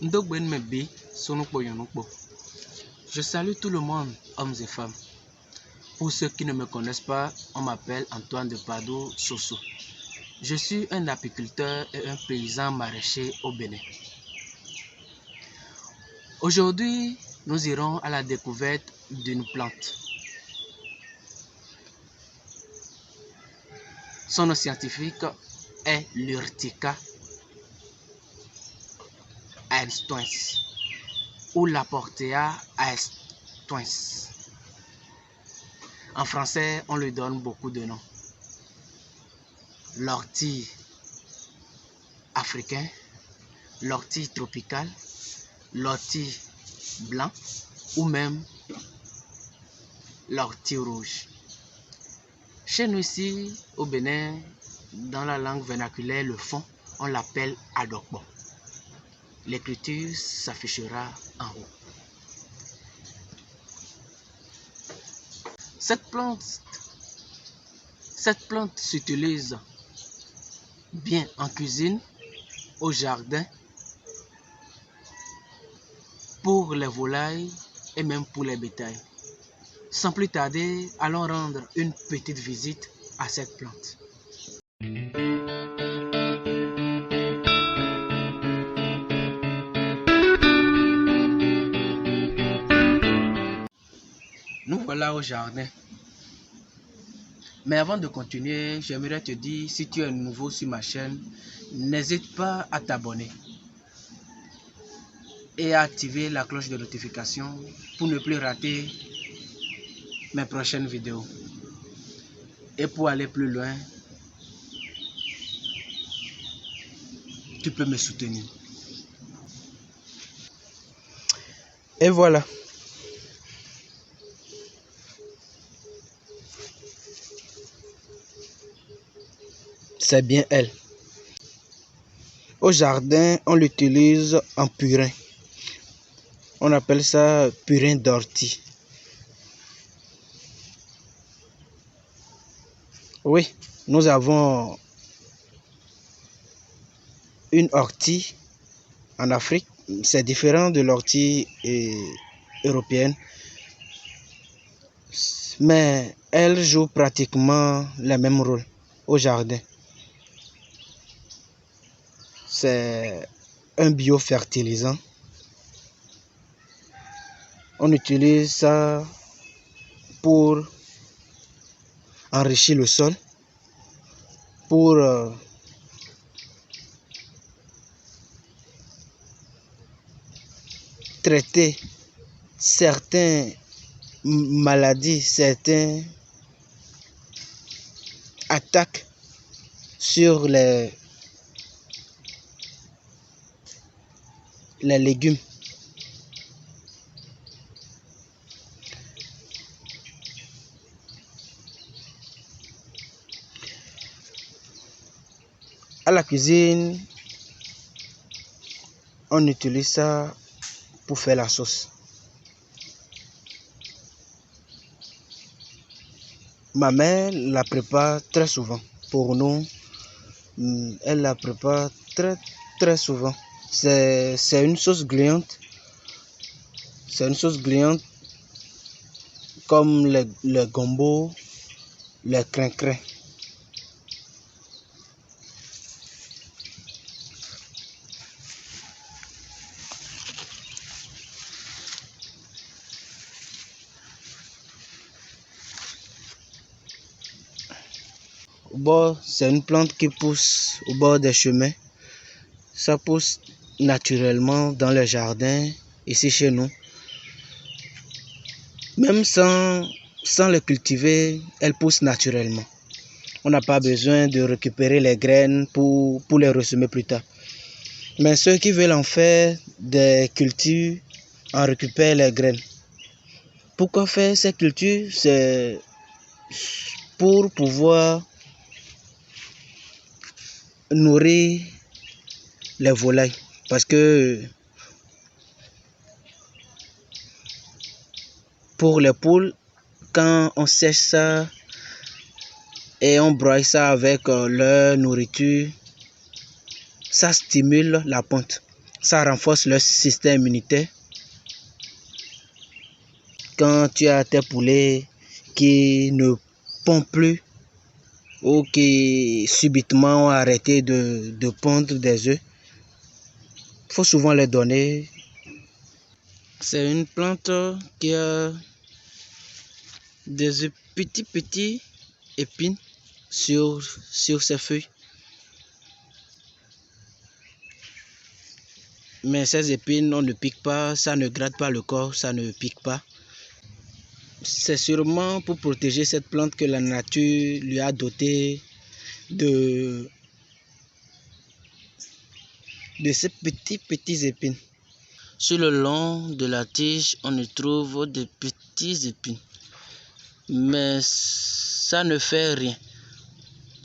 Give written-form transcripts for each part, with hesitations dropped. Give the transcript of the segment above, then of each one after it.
Je salue tout le monde, hommes et femmes. Pour ceux qui ne me connaissent pas, on m'appelle Antoine de Padoue Soso. Je suis un apiculteur et un paysan maraîcher au Bénin. Aujourd'hui, nous irons à la découverte d'une plante. Son nom scientifique est l'Urtica aestuens ou Laportea aestuens. En français, on lui donne beaucoup de noms. L'ortie africain, l'ortie tropicale, l'ortie blanc ou même l'ortie rouge. Chez nous ici, au Bénin, dans la langue vernaculaire, le fond, on l'appelle adokbo. L'écriture s'affichera en haut. Cette plante s'utilise bien en cuisine, au jardin, pour les volailles et même pour les bétails. Sans plus tarder, allons rendre une petite visite à cette plante. Nous voilà au jardin. Mais avant de continuer, j'aimerais te dire, si tu es nouveau sur ma chaîne, n'hésite pas à t'abonner et à activer la cloche de notification pour ne plus rater mes prochaines vidéos. Et pour aller plus loin, tu peux me soutenir. Et voilà. C'est bien elle. Au jardin, on l'utilise en purin. On appelle ça purin d'ortie. Oui, nous avons une ortie en Afrique. C'est différent de l'ortie européenne. Mais elle joue pratiquement le même rôle au jardin. C'est un biofertilisant. On utilise ça pour enrichir le sol, pour traiter certaines maladies, certaines attaques sur les légumes. À la cuisine, on utilise ça pour faire la sauce. Ma mère la prépare très souvent. Pour nous, elle la prépare très souvent. C'est une sauce gluante. C'est une sauce gluante comme le gombo, le crin-crin. C'est une plante qui pousse au bord des chemins. Ça pousse naturellement dans le jardin, ici chez nous. Même sans le cultiver, elle pousse naturellement. On n'a pas besoin de récupérer les graines pour les ressemer plus tard. Mais ceux qui veulent en faire des cultures en récupèrent les graines. Pourquoi faire ces cultures? C'est pour pouvoir nourrir les volailles. Parce que pour les poules, quand on sèche ça et on broie ça avec leur nourriture, ça stimule la ponte. Ça renforce leur système immunitaire. Quand tu as tes poulets qui ne pondent plus ou qui subitement ont arrêté de pondre des œufs, il faut souvent les donner. C'est une plante qui a des petits épines sur ses feuilles. Mais ces épines, on ne pique pas, ça ne gratte pas le corps, ça ne pique pas. C'est sûrement pour protéger cette plante que la nature lui a doté de ces petits épines. Sur le long de la tige, on y trouve des petits épines. Mais ça ne fait rien.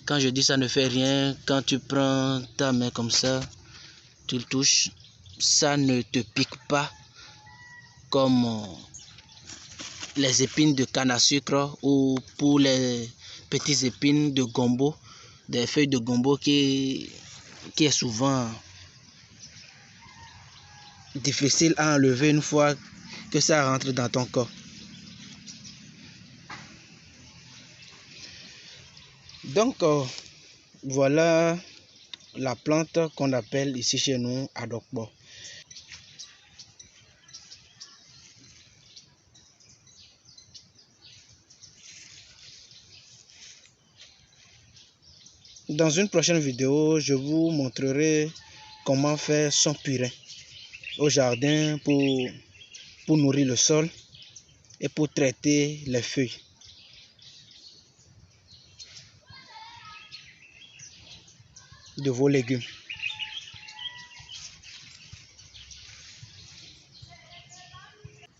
Quand je dis ça ne fait rien, quand tu prends ta main comme ça, tu le touches, ça ne te pique pas comme les épines de canne à sucre ou pour les petites épines de gombo, des feuilles de gombo qui est souvent difficile à enlever une fois que ça rentre dans ton corps. Donc voilà la plante qu'on appelle ici chez nous adokbo. Dans une prochaine vidéo, je vous montrerai comment faire son purin au jardin pour nourrir le sol et pour traiter les feuilles. De vos légumes.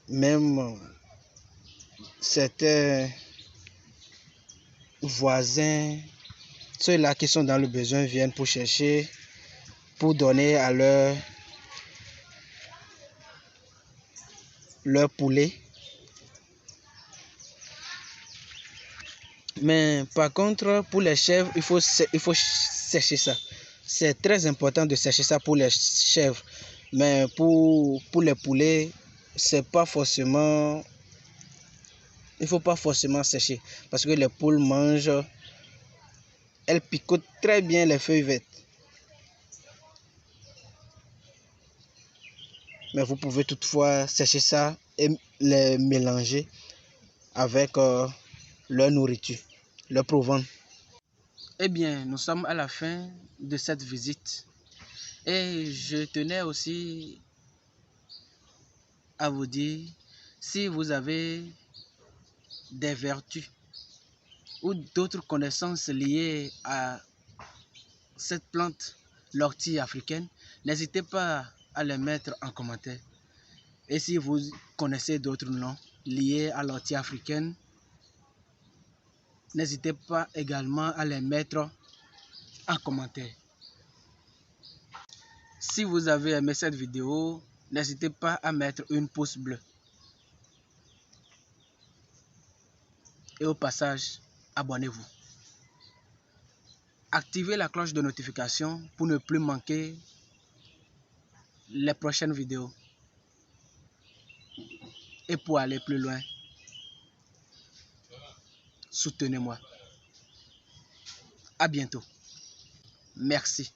Même certains voisins, ceux-là qui sont dans le besoin, viennent pour chercher, pour donner à leur poulet. Mais par contre, pour les chèvres, il faut sécher ça. C'est très important de sécher ça pour les chèvres. Mais pour les poulets, c'est pas forcément. Il ne faut pas forcément sécher. Parce que les poules mangent. Elles picotent très bien les feuilles vertes. Mais vous pouvez toutefois sécher ça et les mélanger avec leur nourriture, leur provende. Eh bien, nous sommes à la fin de cette visite. Et je tenais aussi à vous dire, si vous avez des vertus ou d'autres connaissances liées à cette plante, l'ortie africaine, n'hésitez pas à les mettre en commentaire. Et si vous connaissez d'autres noms liés à l'ortie africaine, n'hésitez pas également à les mettre en commentaire. Si vous avez aimé cette vidéo, n'hésitez pas à mettre une pouce bleu. Et au passage, abonnez-vous. Activez la cloche de notification pour ne plus manquer les prochaines vidéos. Et pour aller plus loin, soutenez-moi. À bientôt. Merci.